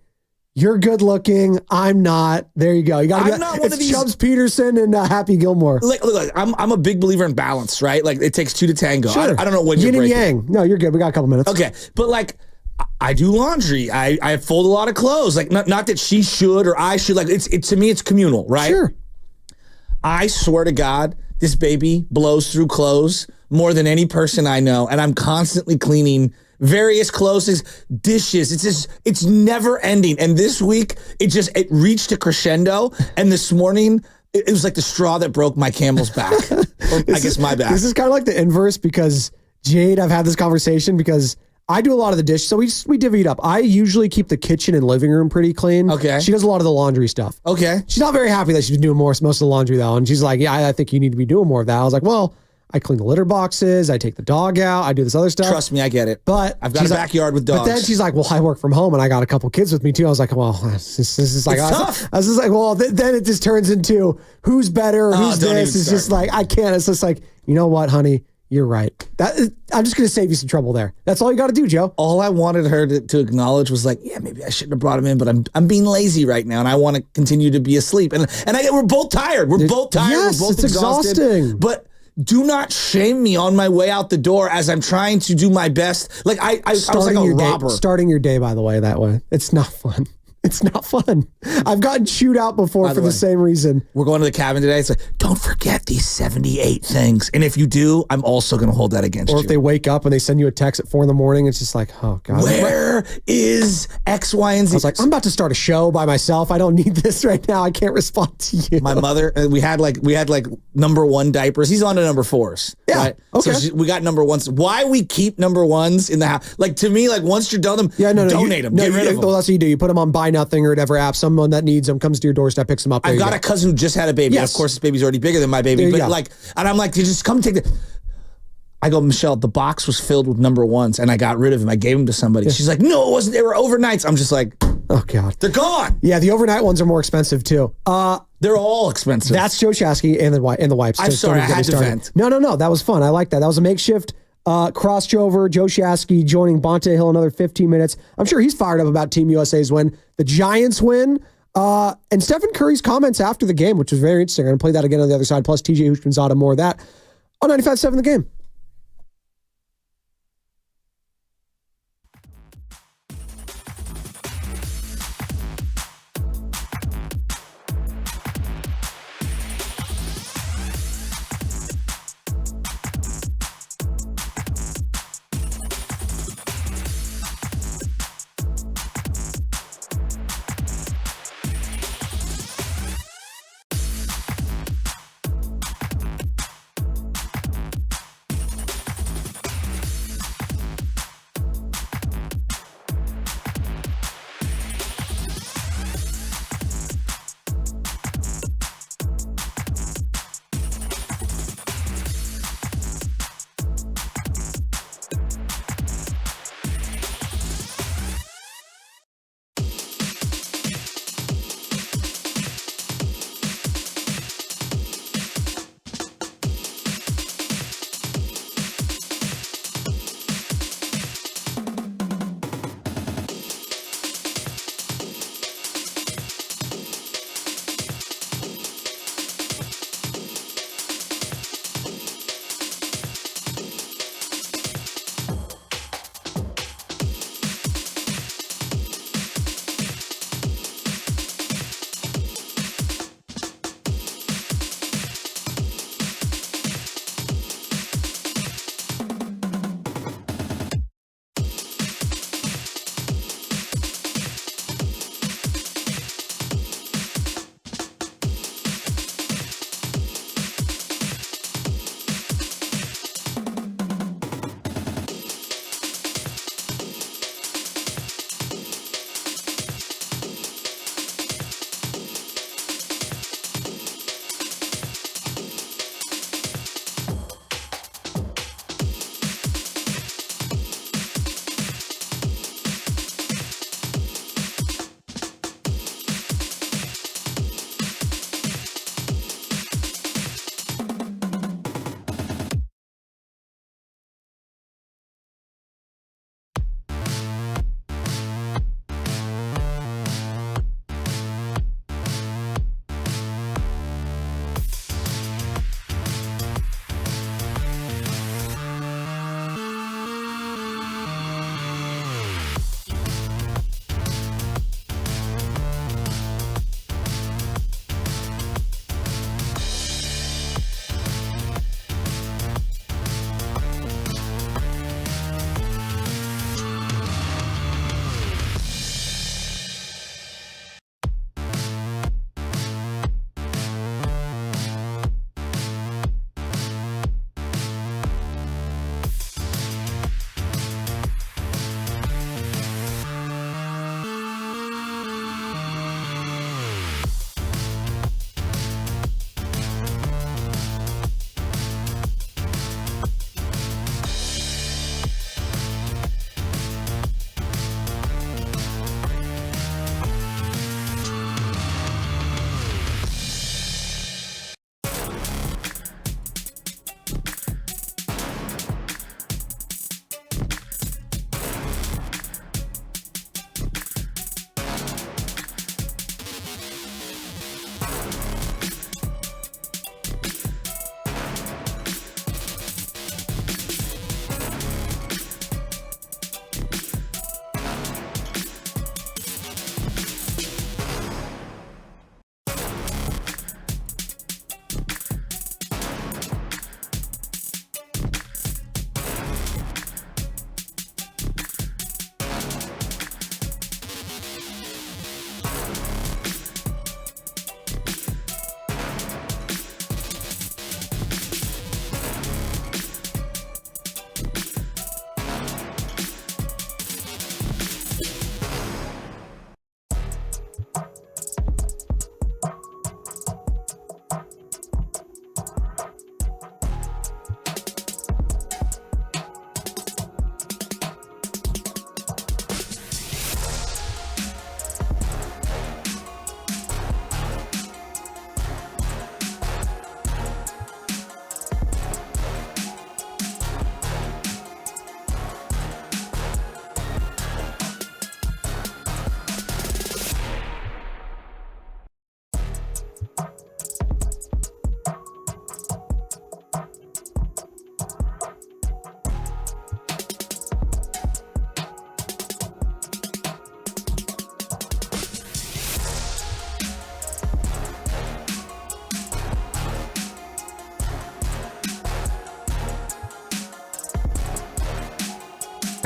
You're good looking. I'm not. There you go. You got to get. It's Chubbs Peterson and Happy Gilmore. Look, I'm a big believer in balance, right? It takes two to tango. Sure. I don't know when you're yin and breaking. yang. No, you're good. We got a couple minutes. Okay, but I do laundry. I fold a lot of clothes. Not that she should or I should. To me, it's communal, right? Sure. I swear to God, this baby blows through clothes more than any person I know, and I'm constantly cleaning various closings, dishes. It's never ending. And this week, it reached a crescendo. And this morning, it was like the straw that broke my camel's back. Or I guess my back. This is kind of like the inverse because Jade, I've had this conversation because I do a lot of the dishes. So we divvy it up. I usually keep the kitchen and living room pretty clean. Okay. She does a lot of the laundry stuff. Okay. She's not very happy that she's doing most of the laundry though. And she's like, yeah, I think you need to be doing more of that. I was like, well, I clean the litter boxes. I take the dog out. I do this other stuff. Trust me, I get it. But I've got a backyard with dogs. But then she's like, well, I work from home and I got a couple kids with me too. I was like, well, this is like, tough. I was just like, well, then it just turns into who's better, who's this. It's just like, I can't. It's just like, you know what, honey? You're right. I'm just going to save you some trouble there. That's all you got to do, Joe. All I wanted her to acknowledge was like, yeah, maybe I shouldn't have brought him in, but I'm being lazy right now, and I want to continue to be asleep. And we're both tired. We're both tired. Yes, we're both it's exhausting. But do not shame me on my way out the door as I'm trying to do my best. Like I was like a robber. Starting your day, by the way, that way. It's not fun. It's not fun. I've gotten chewed out before for the same reason. We're going to the cabin today. It's like, don't forget these 78 things. And if you do, I'm also going to hold that against you. Or if they wake up and they send you a text at 4 a.m, it's just like, oh, God. Where is X, Y, and Z? I was like, I'm about to start a show by myself. I don't need this right now. I can't respond to you. My mother, we had like number 1 diapers. He's on to number 4s. Yeah. Right? Okay. So we got number 1s. Why we keep number 1s in the house? Like to me, like once you're done them, donate them. Get rid of them. Well, that's what you do. You put them on Buy Nothing or whatever app. Someone that needs them comes to your doorstep, picks them up. I've got a cousin who just had a baby. Yes. Of course, his baby's already bigger than my baby. But like, and I'm like, just come take the. I go, Michelle, the box was filled with number 1s, and I got rid of them. I gave them to somebody. She's like, no, it wasn't. They were overnights. I'm just like, oh God, they're gone. Yeah, the overnight ones are more expensive too. They're all expensive. That's Joe Chasky and the wipes. I'm sorry, I had to vent. No. That was fun. I like that. That was a makeshift crossover. Joe Chasky joining Bonte Hill another 15 minutes. I'm sure he's fired up about Team USA's win. The Giants win. And Stephen Curry's comments after the game, which was very interesting. I'm going to play that again on the other side, plus TJ Hushmanzada, more of that on 95.7 The Game.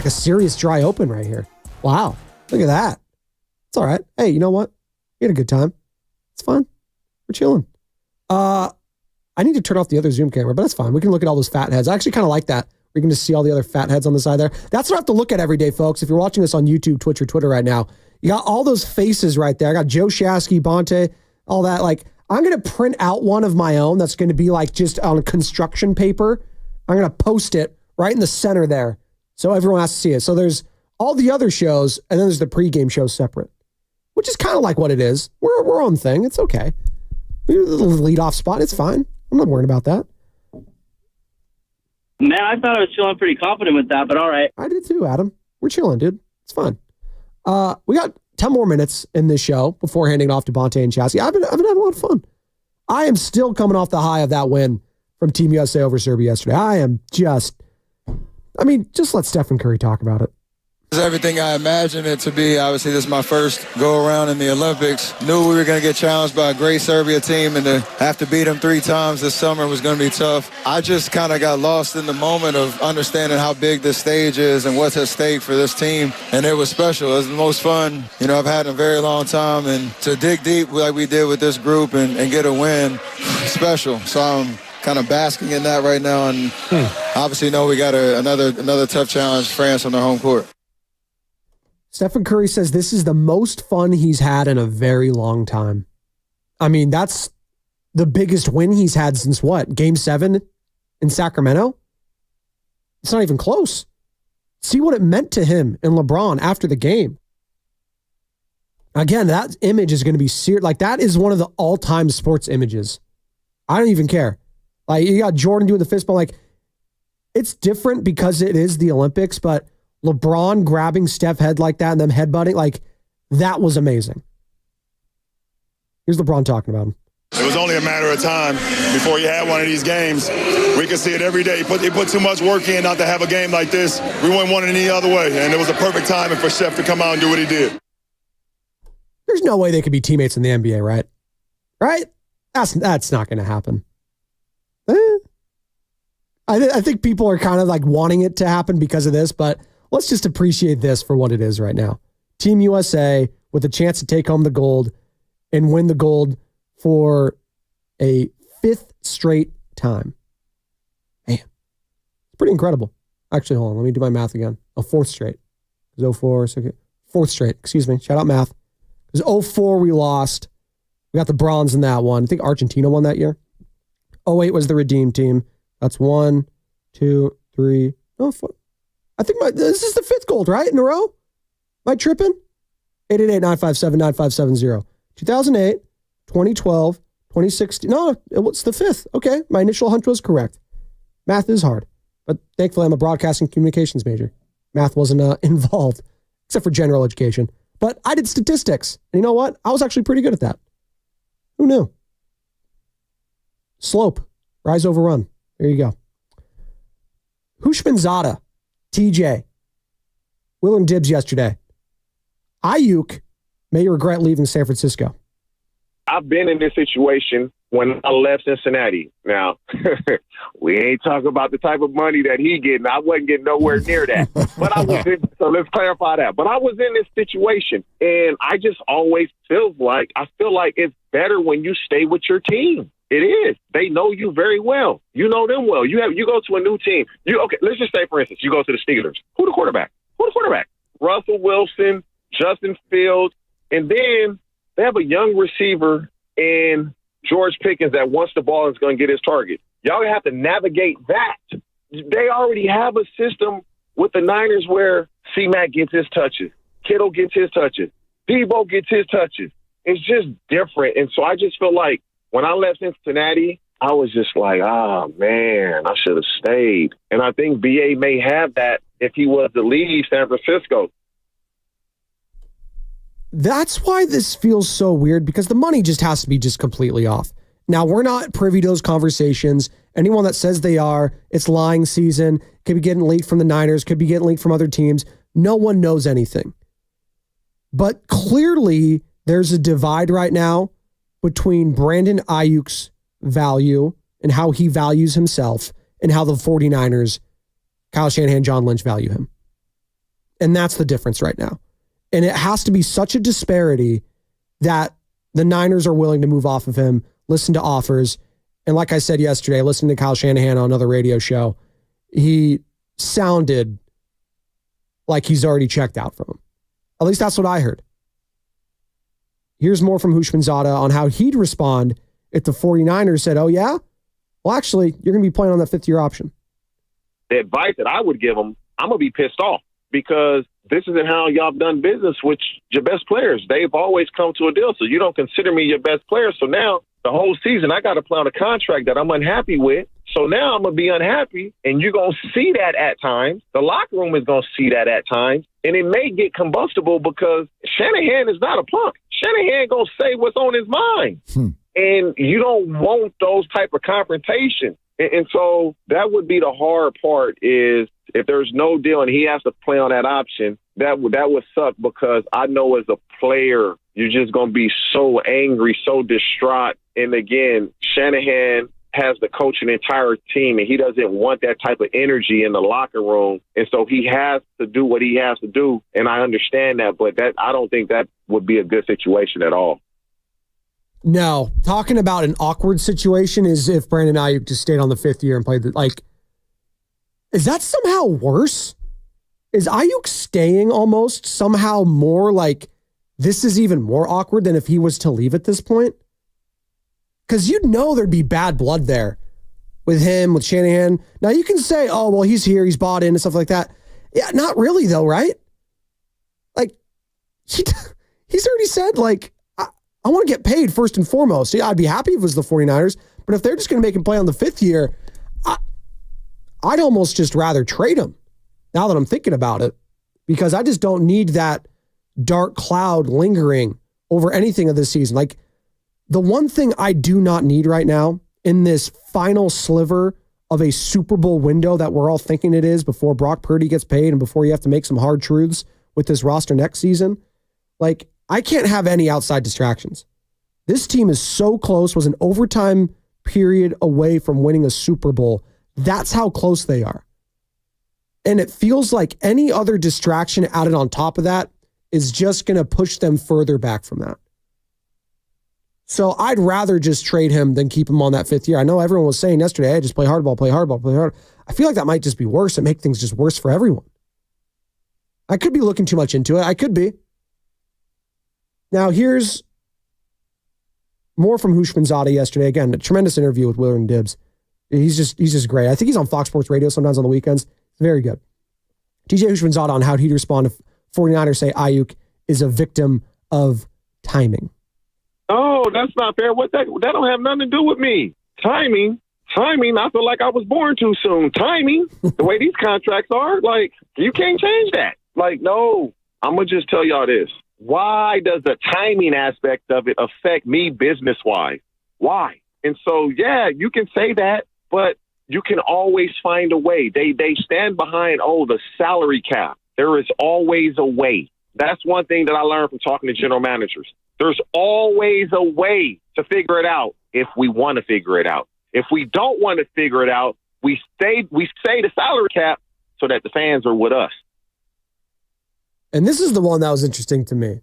like a serious dry open right here. Wow. Look at that. It's all right. Hey, you know what? We had a good time. It's fun. We're chilling. I need to turn off the other Zoom camera, but that's fine. We can look at all those fat heads. I actually kind of like that. We can just see all the other fat heads on the side there. That's what I have to look at every day, folks. If you're watching this on YouTube, Twitch, or Twitter right now, you got all those faces right there. I got Joe Shasky, Bonte, all that. Like, I'm going to print out one of my own that's going to be like just on construction paper. I'm going to post it right in the center there so everyone has to see it. So there's all the other shows, and then there's the pregame show separate, which is kind of like what it is. We're our own thing. It's okay. We're the leadoff spot. It's fine. I'm not worried about that. Man, I thought I was feeling pretty confident with that, but all right. I did too, Adam. We're chilling, dude. It's fun. We got 10 more minutes in this show before handing it off to Bonte and Chassis. I've been having a lot of fun. I am still coming off the high of that win from Team USA over Serbia yesterday. Just let Stephen Curry talk about it. It's everything I imagined it to be. Obviously, this is my first go-around in the Olympics. Knew we were going to get challenged by a great Serbia team, and to have to beat them 3 times this summer was going to be tough. I just kind of got lost in the moment of understanding how big this stage is and what's at stake for this team, and it was special. It was the most fun, I've had in a very long time, and to dig deep like we did with this group and get a win, special. So I'm kind of basking in that right now, and obviously know we got another tough challenge, France on their home court. Stephen Curry says this is the most fun he's had in a very long time. I mean, that's the biggest win he's had since what? Game 7 in Sacramento? It's not even close. See what it meant to him and LeBron after the game. Again, that image is going to be serious. Like, that is one of the all-time sports images. I don't even care. Like, you got Jordan doing the fist bump. Like, it's different because it is the Olympics, but LeBron grabbing Steph head like that and them headbutting, like, that was amazing. Here's LeBron talking about him. It was only a matter of time before you had one of these games. We could see it every day. He put too much work in not to have a game like this. We wouldn't want it any other way, and it was a perfect timing for Steph to come out and do what he did. There's no way they could be teammates in the NBA, right? Right? That's not going to happen. I think people are kind of like wanting it to happen because of this, but let's just appreciate this for what it is right now. Team USA with a chance to take home the gold and win the gold for a 5th straight time. Man, it's pretty incredible. Actually, hold on. Let me do my math again. 4th straight. 04, 4th straight. Excuse me. Shout out math. It was 04 we lost. We got the bronze in that one. I think Argentina won that year. 08 was the redeemed team. That's 1, 2, 3, 4. I think this is the 5th gold, right? In a row? Am I tripping? 888-957-9570. 2008, 2012, 2016. No, it's the 5th. Okay, my initial hunch was correct. Math is hard, but thankfully I'm a broadcasting communications major. Math wasn't involved, except for general education. But I did statistics, and you know what? I was actually pretty good at that. Who knew? Slope, rise over run. There you go. Hushmanzada, TJ, Willard Dibs yesterday. Aiyuk may regret leaving San Francisco. I've been in this situation when I left Cincinnati. Now, we ain't talking about the type of money that he getting. I wasn't getting nowhere near that. But I was in, so let's clarify that. But I was in this situation, and I just always feel like it's better when you stay with your team. It is. They know you very well. You know them well. You go to a new team. Let's just say, for instance, you go to the Steelers. Who the quarterback? Russell Wilson, Justin Fields, and then they have a young receiver in George Pickens that wants the ball and is going to get his target. Y'all have to navigate that. They already have a system with the Niners where C-Mac gets his touches, Kittle gets his touches, Debo gets his touches. It's just different. And so I just feel like when I left Cincinnati, I was just like, man, I should have stayed. And I think BA may have that if he was to leave San Francisco. That's why this feels so weird, because the money just has to be just completely off. Now, we're not privy to those conversations. Anyone that says they are, it's lying season, could be getting leaked from the Niners, could be getting leaked from other teams. No one knows anything. But clearly, there's a divide right now between Brandon Aiyuk's value and how he values himself and how the 49ers, Kyle Shanahan, John Lynch value him. And that's the difference right now. And it has to be such a disparity that the Niners are willing to move off of him, listen to offers. And like I said yesterday, listening to Kyle Shanahan on another radio show, he sounded like he's already checked out from him. At least that's what I heard. Here's more from Houshmandzadeh on how he'd respond if the 49ers said, oh, yeah? Well, actually, you're going to be playing on that fifth-year option. The advice that I would give them, I'm going to be pissed off because this isn't how y'all have done business with your best players. They've always come to a deal, so you don't consider me your best player. So now the whole season I got to play on a contract that I'm unhappy with. So now I'm going to be unhappy, and you're going to see that at times. The locker room is going to see that at times, and it may get combustible because Shanahan is not a punk. Shanahan going to say what's on his mind, and you don't want those type of confrontations. And so that would be the hard part is if there's no deal and he has to play on that option, that would suck because I know as a player, you're just going to be so angry, so distraught. And again, Shanahan has to coach an entire team, and he doesn't want that type of energy in the locker room. And so he has to do what he has to do. And I understand that, but I don't think that would be a good situation at all. No, talking about an awkward situation is if Brandon Aiyuk just stayed on the fifth year and played is that somehow worse? Is Aiyuk staying almost somehow more like this is even more awkward than if he was to leave at this point? Because you'd know thered be bad blood there with him, with Shanahan. Now you can say, oh, well, he's here, he's bought in and stuff like that. Yeah, not really though, right? Like, he's already said, I want to get paid first and foremost. Yeah, I'd be happy if it was the 49ers, but if they're just going to make him play on the fifth year, I'd almost just rather trade him now that I'm thinking about it, because I just don't need that dark cloud lingering over anything of this season. Like, the one thing I do not need right now in this final sliver of a Super Bowl window that we're all thinking it is before Brock Purdy gets paid and before you have to make some hard truths with this roster next season, I can't have any outside distractions. This team is so close, was an overtime period away from winning a Super Bowl. That's how close they are. And it feels like any other distraction added on top of that is just going to push them further back from that. So I'd rather just trade him than keep him on that fifth year. I know everyone was saying yesterday, hey, just play hardball, play hardball, play hard. I feel like that might just be worse and make things just worse for everyone. I could be looking too much into it. I could be. Now, here's more from Houshmandzadeh yesterday. Again, a tremendous interview with Willard and Dibbs. He's just great. I think he's on Fox Sports Radio sometimes on the weekends. It's very good. TJ Houshmandzadeh on how he'd respond if 49ers say Aiyuk is a victim of timing. Oh, that's not fair. That don't have nothing to do with me. Timing, I feel like I was born too soon. Timing, the way these contracts are, you can't change that. No, I'm going to just tell y'all this. Why does the timing aspect of it affect me business-wise? Why? And so, yeah, you can say that, but you can always find a way. They stand behind, the salary cap. There is always a way. That's one thing that I learned from talking to general managers. There's always a way to figure it out if we want to figure it out. If we don't want to figure it out, we say the salary cap so that the fans are with us. And this is the one that was interesting to me.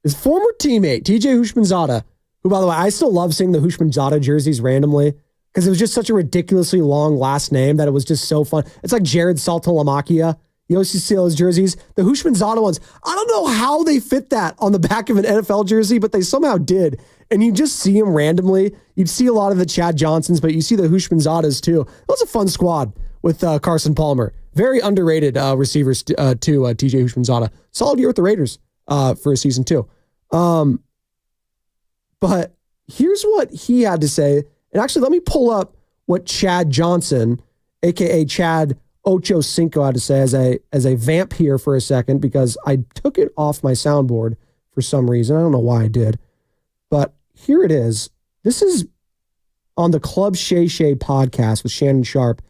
His former teammate, TJ Houshmandzadeh, who, by the way, I still love seeing the Houshmandzadeh jerseys randomly because it was just such a ridiculously long last name that it was just so fun. It's like Jared Saltalamakia. You always see those jerseys. The Houshmandzadeh ones, I don't know how they fit that on the back of an NFL jersey, but they somehow did. And you just see them randomly. You'd see a lot of the Chad Johnsons, but you see the Houshmandzadehs too. It was a fun squad with Carson Palmer. Very underrated receivers too, TJ Houshmandzadeh. Solid year with the Raiders for a season too. But here's what he had to say. And actually, let me pull up what Chad Johnson, a.k.a. Chad Ocho Cinco, had to say as a vamp here for a second, because I took it off my soundboard for some reason. I don't know why I did. But here it is. This is on the Club Shay Shay podcast with Shannon Sharp.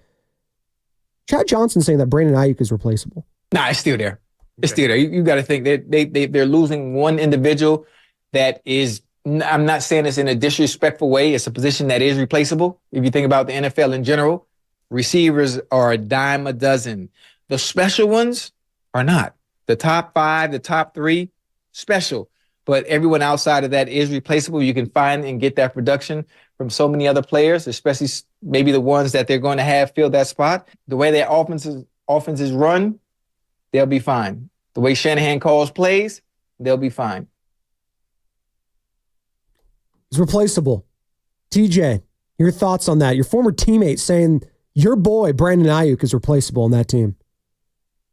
Chad Johnson saying that Brandon Aiyuk is replaceable. Nah, it's still there. It's still there. You got to think that they're losing one individual that is, I'm not saying this in a disrespectful way. It's a position that is replaceable. If you think about the NFL in general, receivers are a dime a dozen. The special ones, are not. The top 5, the top 3, special. But everyone outside of that is replaceable. You can find and get that production from so many other players, especially maybe the ones that they're going to have fill that spot. The way their offense is run, they'll be fine. The way Shanahan calls plays, they'll be fine. He's replaceable. TJ, your thoughts on that? Your former teammate saying your boy, Brandon Aiyuk, is replaceable on that team.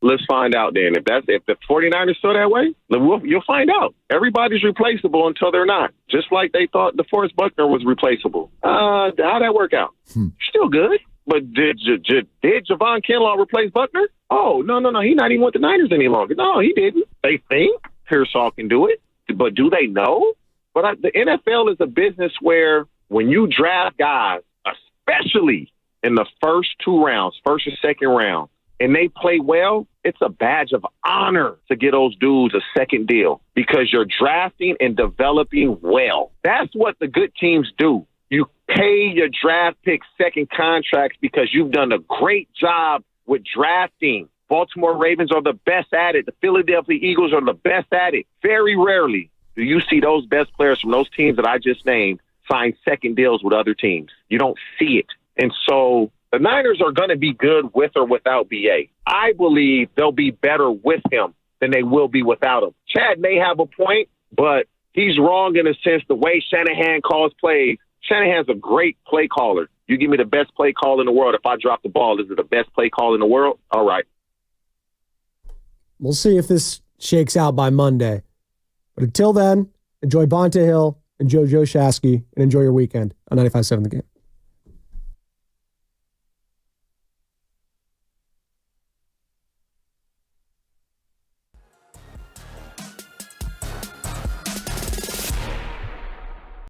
Let's find out then. If the 49ers feel that way, you'll find out. Everybody's replaceable until they're not. Just like they thought DeForest Buckner was replaceable. How'd that work out? Still good. But did Javon Kinlaw replace Buckner? Oh, no. He's not even with the Niners any longer. No, he didn't. They think Pearsall can do it. But do they know? But the NFL is a business where when you draft guys, especially in the first 2 rounds, first and second round, and they play well, it's a badge of honor to get those dudes a second deal because you're drafting and developing well. That's what the good teams do. You pay your draft pick second contracts because you've done a great job with drafting. Baltimore Ravens are the best at it. The Philadelphia Eagles are the best at it. Very rarely do you see those best players from those teams that I just named sign second deals with other teams. You don't see it. And so the Niners are going to be good with or without BA. I believe they'll be better with him than they will be without him. Chad may have a point, but he's wrong in a sense the way Shanahan calls plays. Shanahan's a great play caller. You give me the best play call in the world. If I drop the ball, is it the best play call in the world? All right. We'll see if this shakes out by Monday. But until then, enjoy Bonta Hill, enjoy Joe Shasky, and enjoy your weekend on 95.7 The Game.